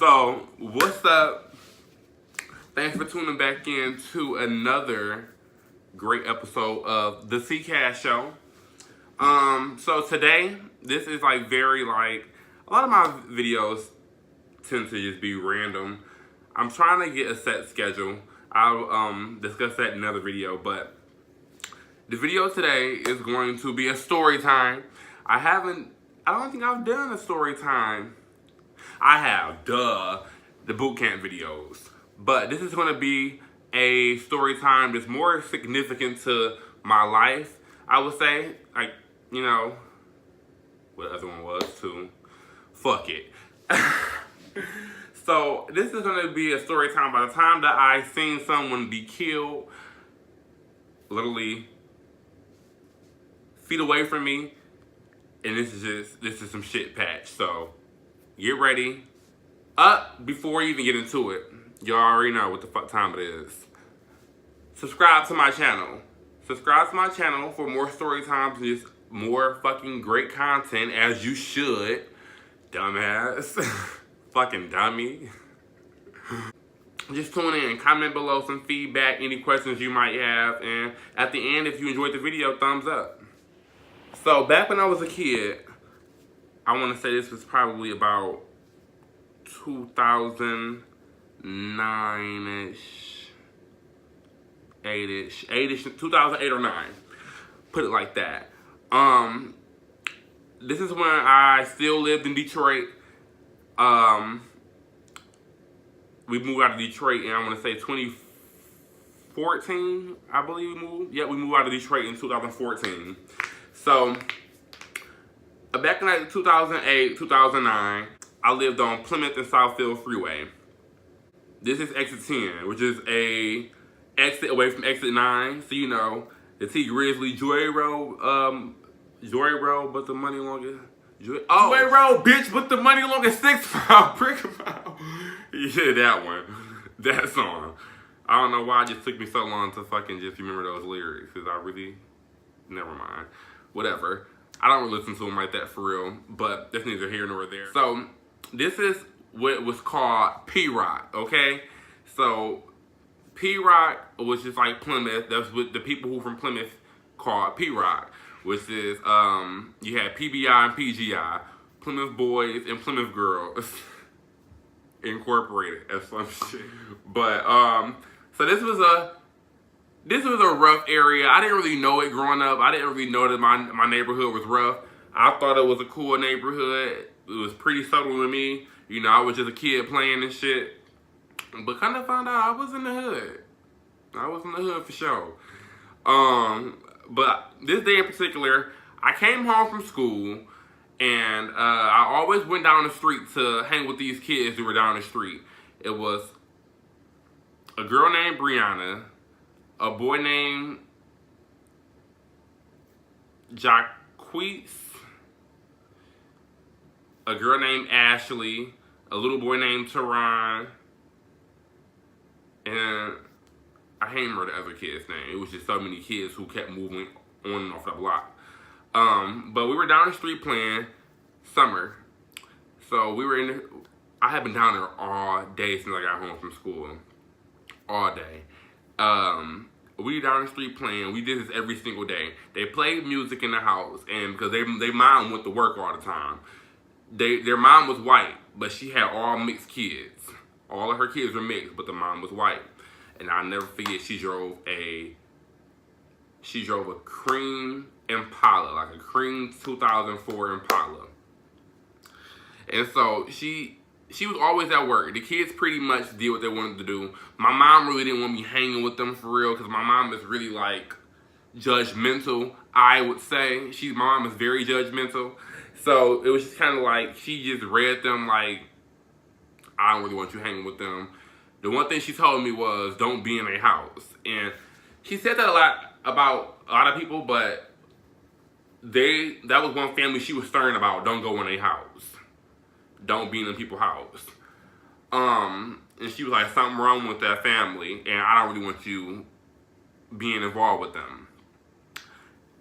So, what's up? Thanks for tuning back in to another great episode of TheTeeKashShow. So today, this is a lot of my videos tend to just be random. I'm trying to get a set schedule. I'll discuss that in another video, but the video today is going to be a story time. I don't think I've done a story time. I have, the boot camp videos. But this is going to be a story time that's more significant to my life, I would say. What the other one was too. Fuck it. So, this is going to be a story time. By the time that I seen someone be killed, literally feet away from me, and this is some shit patch. So, get ready. Before we even get into it, y'all already know what the fuck time it is. Subscribe to my channel. Subscribe to my channel for more story times and just more fucking great content, as you should. Dumbass. Fucking dummy. Just tune in, comment below some feedback, any questions you might have, and at the end, if you enjoyed the video, thumbs up. So, back when I was a kid, I want to say this was probably about 2009-ish, 8-ish, 2008 or 9. Put it like that. This is when I still lived in Detroit. We moved out of Detroit in, I want to say 2014, I believe we moved. Yeah, we moved out of Detroit in 2014. So, back in 2008, 2009, I lived on Plymouth and Southfield Freeway. This is exit 10, which is a exit away from exit 9. So, you know, the T Grizzly, Joy Road, but the money longer. Joy Road, bitch, but the money longer 6 mile, brick mile. Yeah, that one. That song. I don't know why it just took me so long to fucking just remember those lyrics, because never mind. Whatever. I don't really listen to them like that for real, but that's neither here nor there. So, this is what was called P-Rock, okay? So, P-Rock was just like Plymouth. That's what the people who from Plymouth called P-Rock, which is, you had PBI and PGI, Plymouth Boys and Plymouth Girls, Incorporated, as some shit. But, so this was a rough area. I didn't really know it growing up. I didn't really know that my neighborhood was rough. I thought it was a cool neighborhood. It was pretty subtle to me. You know, I was just a kid playing and shit. But kind of found out I was in the hood. I was in the hood for sure. But this day in particular, I came home from school, and I always went down the street to hang with these kids who were down the street. It was a girl named Brianna, a boy named Jacquees, a girl named Ashley, a little boy named Teron, and I can't remember the other kid's name. It was just so many kids who kept moving on and off the block. But we were down the street playing summer. So I had been down there all day since I got home from school. All day. We were down the street playing. We did this every single day. They played music in the house, and because their mom went to work all the time. Their mom was white, but she had all mixed kids. All of her kids were mixed, but the mom was white. And I'll never forget, she drove a cream Impala, like a cream 2004 Impala. And so she was always at work. The kids pretty much did what they wanted to do. My mom really didn't want me hanging with them for real, because my mom is really like judgmental, I would say. My mom is very judgmental. So it was just kind of like, she just read them like, I don't really want you hanging with them. The one thing she told me was, don't be in a house. And she said that a lot about a lot of people, but that was one family she was stern about. Don't go in a house. Don't be in people's house. And she was like, something wrong with that family, and I don't really want you being involved with them.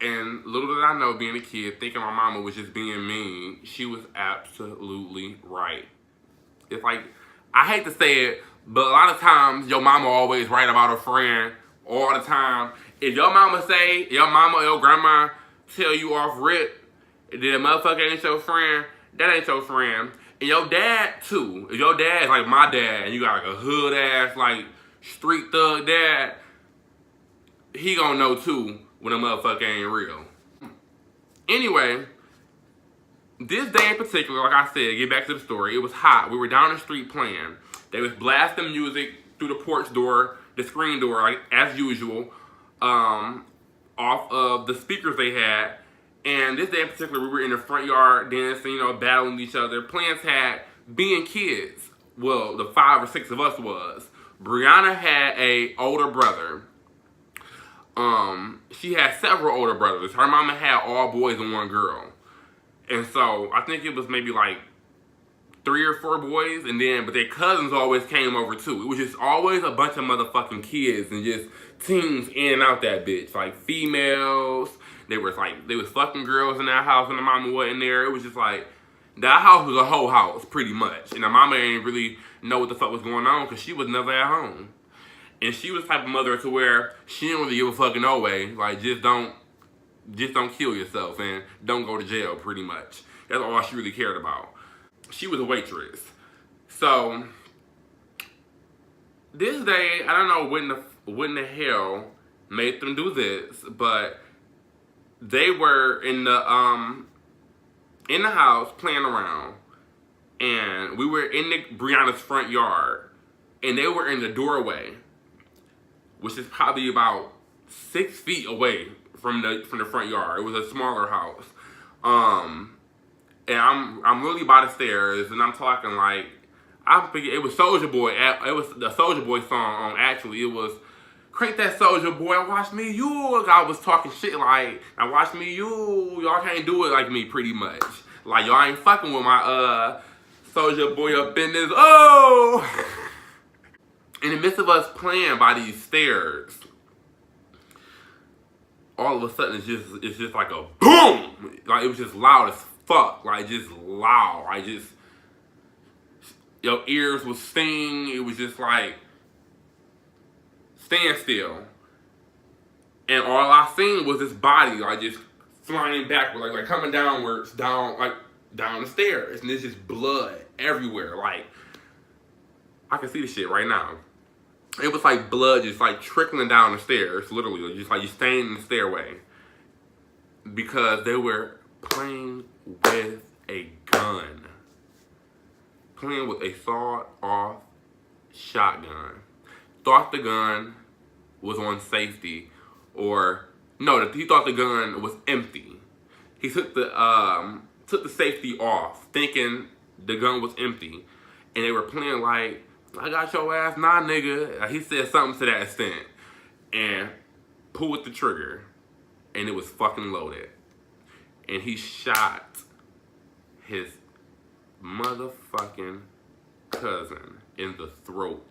And little did I know, being a kid, thinking my mama was just being mean, she was absolutely right. It's like, I hate to say it, but a lot of times your mama always right about a friend all the time. If your mama say, your mama or your grandma tell you off rip, that a motherfucker ain't your friend, that ain't your friend. And your dad too. If your dad's like my dad and you got like a hood ass like street thug dad, he gonna know too when a motherfucker ain't real. Anyway, this day in particular, like I said, get back to the story, it was hot. We were down the street playing. They was blasting music through the porch door, the screen door, like, as usual, off of the speakers they had. And this day in particular, we were in the front yard dancing, battling each other. Plans had being kids. Well, the 5 or 6 of us was. Brianna had a older brother. She had several older brothers. Her mama had all boys and 1 girl. And so, I think it was maybe like 3 or 4 boys, but their cousins always came over too. It was just always a bunch of motherfucking kids and just teens in and out that bitch. Like females, they was fucking girls in that house when the mama wasn't there. It was just like, that house was a whole house, pretty much. And the mama didn't really know what the fuck was going on because she was never at home. And she was the type of mother to where she didn't really give a fuck no way. Like, just don't kill yourself and don't go to jail, pretty much. That's all she really cared about. She was a waitress. So, this day, I don't know when the hell made them do this, but they were in the house playing around, and we were in Brianna's front yard, and they were in the doorway, which is probably about 6 feet away from the front yard. It was a smaller house. And I'm really by the stairs, and I'm talking like, it was Soulja Boy. It was the Soulja Boy song. Actually, it was Crank That Soulja Boy, Watch Me You. I was talking shit like, now watch me you. Y'all can't do it like me, pretty much. Like, y'all ain't fucking with my Soulja Boy up in this. Oh. In the midst of us playing by these stairs, all of a sudden it's just like a boom. Like, it was just loud as fuck. Like, just loud. Your ears would sting. It was just like, stand still. And all I seen was this body, like, just flying backward, like coming downwards, down the stairs. And there's just blood everywhere. Like, I can see the shit right now. It was like blood just like trickling down the stairs, literally, just like you staying in the stairway. Because they were playing with a gun. Playing with a sawed-off shotgun. Thought the gun was on safety, or no, he thought the gun was empty. He took the safety off, thinking the gun was empty, and they were playing like, I got your ass, nah, nigga. He said something to that extent, and pulled the trigger, and it was fucking loaded, and he shot his motherfucking cousin in the throat,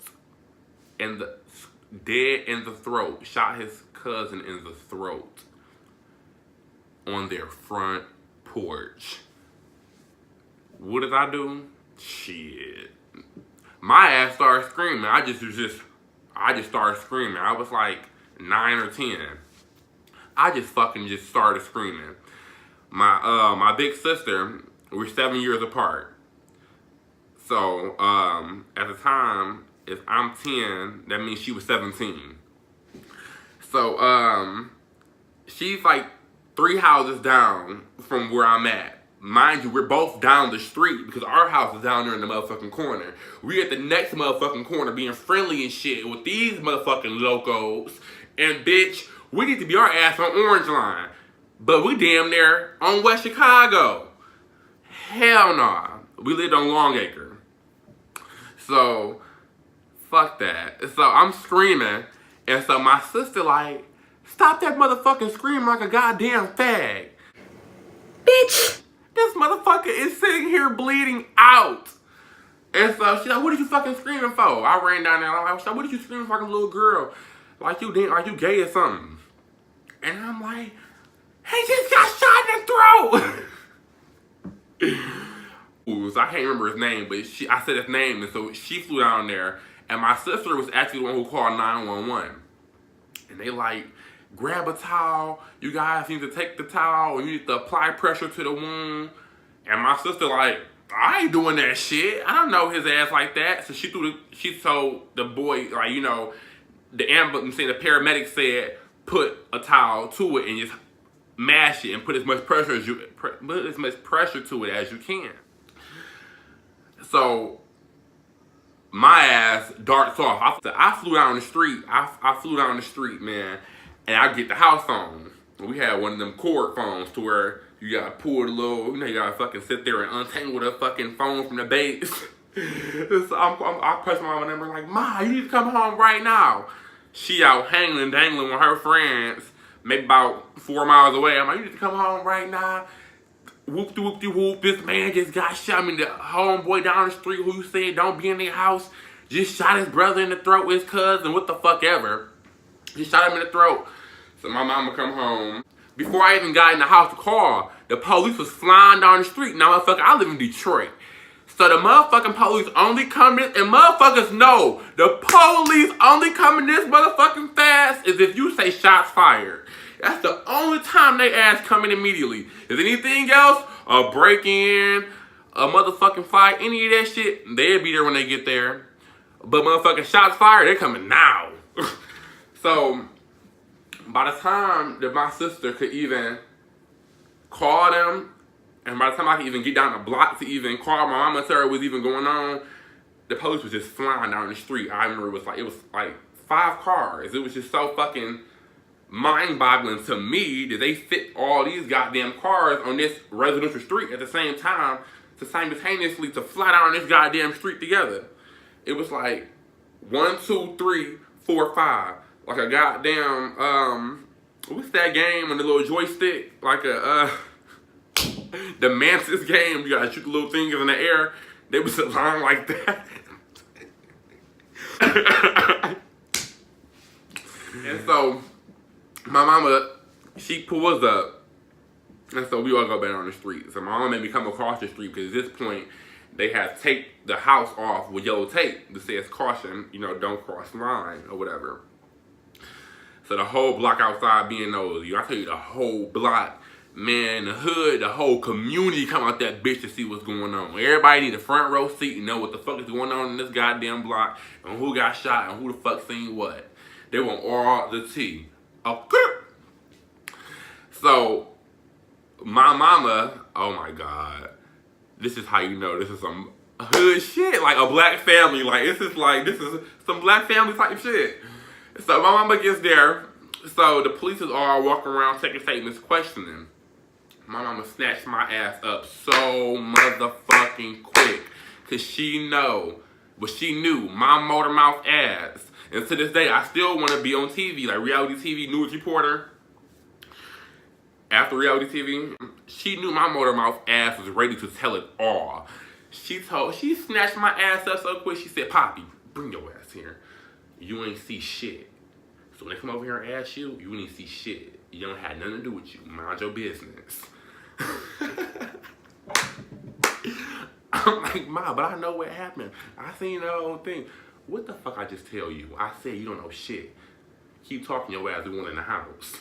dead in the throat. Shot his cousin in the throat on their front porch. What did I do? Shit. My ass started screaming. I just started screaming. I was like 9 or 10. I just started screaming. My big sister, we're 7 years apart. So, at the time, if I'm 10, that means she was 17. So, she's like 3 houses down from where I'm at. Mind you, we're both down the street because our house is down there in the motherfucking corner. We at the next motherfucking corner being friendly and shit with these motherfucking locos. And bitch, we need to be our ass on Orange Line. But we damn near on West Chicago. Hell nah. We lived on Longacre. So, fuck that. So I'm screaming. And so my sister like, stop that motherfucking screaming like a goddamn fag. Bitch! This motherfucker is sitting here bleeding out. And so she's like, what are you fucking screaming for? I ran down there and I'm like, what are you screaming for like a little girl? Like you gay or something. And I'm like, he just got shot in the throat. news. I can't remember his name, but I said his name, and so she flew down there. And my sister was actually the one who called 911. And they like, grab a towel. You guys need to take the towel and you need to apply pressure to the wound. And my sister like, I ain't doing that shit. I don't know his ass like that. So she told the boy, like, you know, the paramedic said, put a towel to it and just mash it and put as much pressure to it as you can. So my ass darts off. I flew down the street. I flew down the street, man, and I get the house phone. We had one of them cord phones to where you gotta pull the little, you know, you gotta fucking sit there and untangle the fucking phone from the base. So I press my number like, Ma, you need to come home right now. She out hanging and dangling with her friends, maybe about 4 miles away. I'm like, you need to come home right now. Whoop-de-whoop-de-whoop, this man just got shot. I mean, the homeboy down the street who you said don't be in their house just shot his brother in the throat with his cousin, what the fuck ever. He shot him in the throat. So my mama come home. Before I even got in the house to call, the police was flying down the street. Now, motherfucker, I live in Detroit. So the motherfucking police only come in, and motherfuckers know the police only coming this motherfucking fast is if you say shots fired. That's the only time they ass come in immediately. If anything else, a break-in, a motherfucking fight, any of that shit, they'll be there when they get there. But motherfucking shots fired, they're coming now. So by the time that my sister could even call them, and by the time I could even get down the block to even call my mama and tell her what was even going on, the police was just flying down the street. I remember it was like 5 cars. It was just so fucking mind-boggling to me that they fit all these goddamn cars on this residential street at the same time to simultaneously to fly down this goddamn street together. It was like 1, 2, 3, 4, 5. Like a goddamn, what's that game on the little joystick? Like a, the Mantis game. You gotta shoot the little things in the air. They was a line like that. And so my mama, she pulls up, and so we all go back on the street. So my mama made me come across the street because at this point, they had taped the house off with yellow tape that says caution, you know, don't cross line or whatever. So the whole block outside being nosy. I tell you, the whole block, man, the hood, the whole community come out that bitch to see what's going on. Everybody need a front row seat and know what the fuck is going on in this goddamn block and who got shot and who the fuck seen what. They want all the tea. Okay. So my mama, oh my God, this is how you know this is some hood shit, like a black family. Like this is some black family type shit. So my mama gets there. So the police is all walking around taking statements, questioning. My mama snatched my ass up so motherfucking quick. Cause she knew my motor mouth ass. And to this day, I still want to be on TV, like reality TV, news reporter. After reality TV, she knew my motor mouth ass was ready to tell it all. She snatched my ass up so quick, she said, Poppy, bring your ass here. You ain't see shit. So when they come over here and ask you, you ain't see shit. You don't have nothing to do with you. Mind your business. I'm like, Ma, but I know what happened. I seen the whole thing. What the fuck I just tell you? I said you don't know shit. Keep talking your ass to one in the house.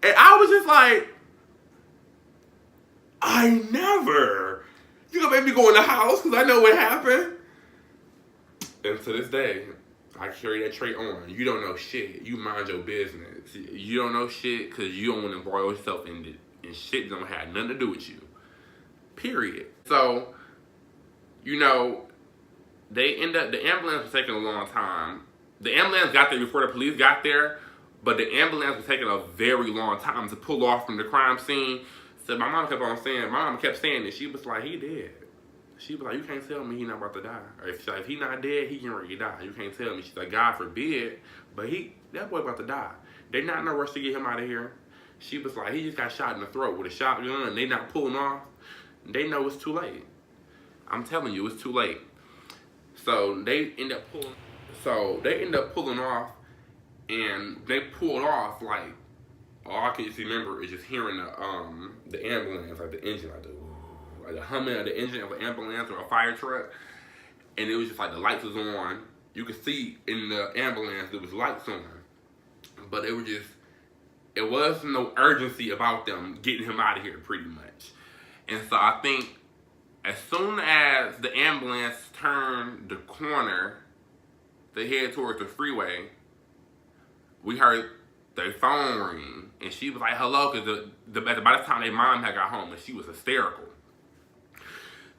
And I was just like, I never. You gonna make me go in the house because I know what happened? And to this day, I carry that trait on. You don't know shit. You mind your business. You don't know shit because you don't want to involve yourself in shit that don't have nothing to do with you. Period. So, you know, the ambulance was taking a long time. The ambulance got there before the police got there, but the ambulance was taking a very long time to pull off from the crime scene. So my mom kept saying this. She was like, he dead. She was like, you can't tell me he not about to die. Or if he not dead, he can already die. You can't tell me. She's like, God forbid, but that boy about to die. They not in no rush to get him out of here. She was like, he just got shot in the throat with a shotgun and they not pulling off. They know it's too late. I'm telling you, it's too late. So they end up pulling off, and they pulled off like all I can just remember is just hearing the ambulance, like the engine, like like the humming of the engine of an ambulance or a fire truck, and it was just like the lights was on. You could see in the ambulance there was lights on, but it was no urgency about them getting him out of here, pretty much. And so I think as soon as the ambulance turned the corner to head towards the freeway, we heard their phone ring, and she was like, hello, because by the time their mom had got home, and she was hysterical.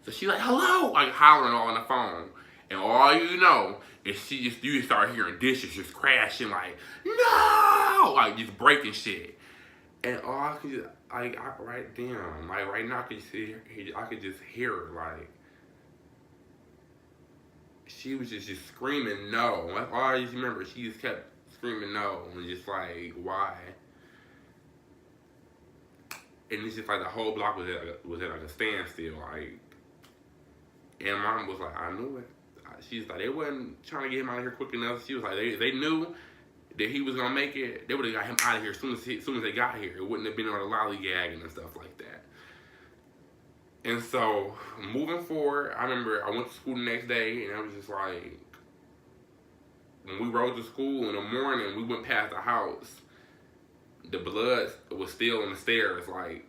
So she like, hello, like hollering all on the phone. And all you know is you start hearing dishes just crashing, like, no! Like, just breaking shit. And all I could just, like, right now, I could just hear her, like, she was just screaming no. That's all I just remember. She just kept screaming no, and just like, why? And it's just like the whole block was at like a standstill, like. And mom was like, I knew it. She's like, they wasn't trying to get him out of here quick enough. She was like, they knew that he was gonna make it. They would have got him out of here as soon as they got here. It wouldn't have been on the lollygagging and stuff like that. And so, moving forward, I remember I went to school the next day, and I was just like, when we rode to school in the morning, we went past the house. The blood was still on the stairs, like,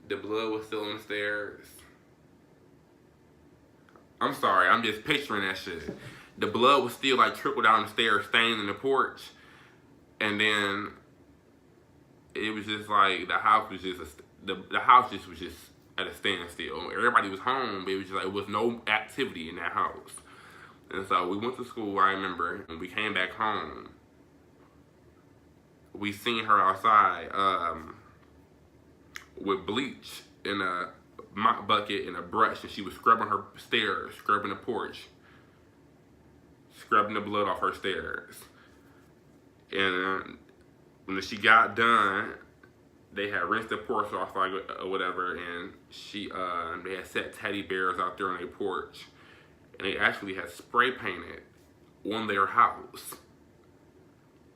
the blood was still on the stairs. I'm sorry, I'm just picturing that shit. The blood was still like trickled down the stairs, staining the porch. And then it was just like the house was just was just at a standstill. Everybody was home, but it was just like it was no activity in that house. And so we went to school, I remember, and we came back home. We seen her outside with bleach in a mop bucket and a brush, and she was scrubbing her stairs, scrubbing the porch, scrubbing the blood off her stairs. And when she got done, they had rinsed the porch off, like, or whatever, and they had set teddy bears out there on their porch, and they actually had spray painted on their house,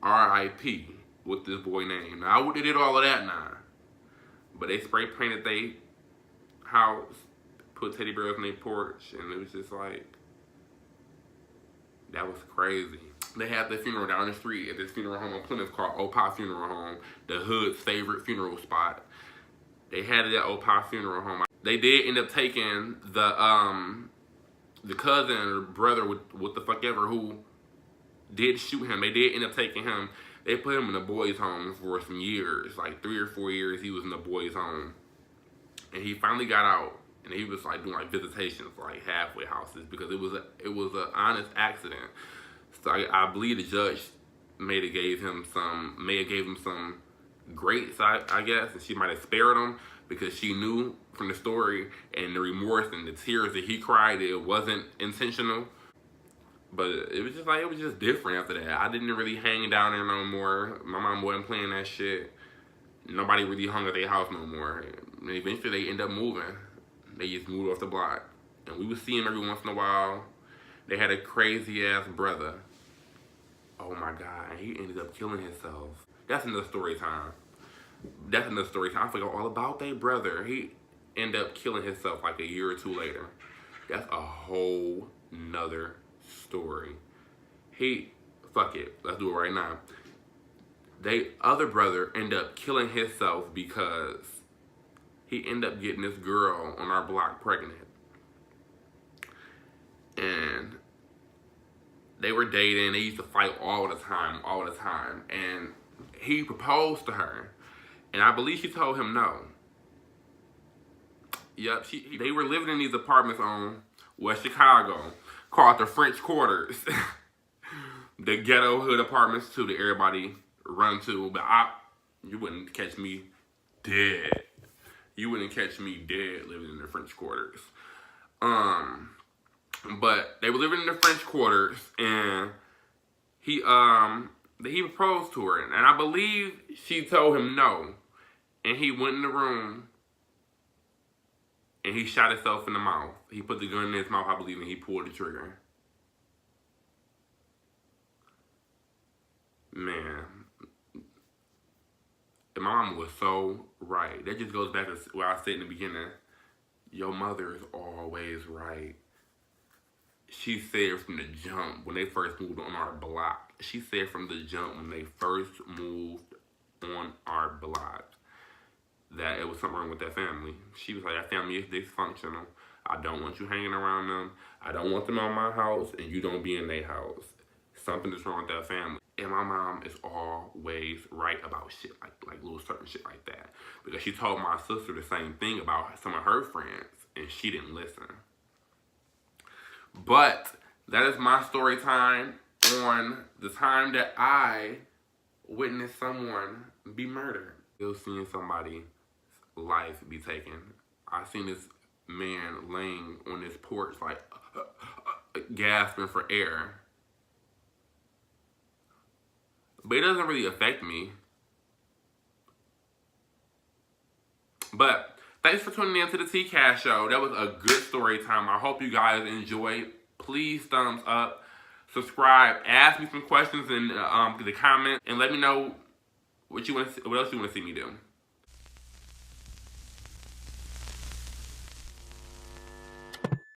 R.I.P. with this boy name. Now, I would have did all of that now, but they spray painted their house, put teddy bears on their porch, and it was just like, that was crazy. They had the funeral down the street at this funeral home in Plymouth called Opie Funeral Home, the hood's favorite funeral spot. They had it at Opie Funeral Home. They did end up taking the cousin or brother, what the fuck ever, who did shoot him. They did end up taking him. They put him in a boys' home for some years, like 3 or 4 years. He was in the boys' home, and he finally got out, and he was like doing like visitations for like halfway houses because it was an honest accident. So I believe the judge may have gave him some grace, I guess, and she might have spared him because she knew from the story and the remorse and the tears that he cried that it wasn't intentional. But it was just different after that. I didn't really hang down there no more. My mom wasn't playing that shit. Nobody really hung at their house no more. And eventually they end up moving. They just moved off the block. And we would see him every once in a while. They had a crazy ass brother. Oh my God, he ended up killing himself. That's another story time. I forgot all about their brother. He ended up killing himself like a year or two later. That's a whole nother story. Fuck it, let's do it right now. They other brother ended up killing himself because he ended up getting this girl on our block pregnant. And they were dating, they used to fight all the time. And he proposed to her. And I believe she told him no. Yep, they were living in these apartments on West Chicago called the French Quarters. The ghetto hood apartments too that everybody run to. But you wouldn't catch me dead. You wouldn't catch me dead living in the French Quarters. But they were living in the French Quarters, and he proposed to her, and I believe she told him no, and he went in the room, and he shot himself in the mouth. He put the gun in his mouth, I believe, and he pulled the trigger. Man, And my mama was so right. That just goes back to what I said in the beginning. Your mother is always right. She said from the jump when they first moved on our block. She said from the jump when they first moved on our block that it was something wrong with that family. She was like, that family is dysfunctional. I don't want you hanging around them. I don't want them on my house, and you don't be in their house. Something is wrong with that family. And my mom is always right about shit like little certain shit like that. Because she told my sister the same thing about some of her friends, and she didn't listen. But that is my story time on the time that I witnessed someone be murdered. Still seeing somebody's life be taken. I seen this man laying on this porch like gasping for air. But it doesn't really affect me. But thanks for tuning in to the T-Cash Show. That was a good story time. I hope you guys enjoyed. Please thumbs up, subscribe, ask me some questions in the comments, and let me know what else you want to see me do.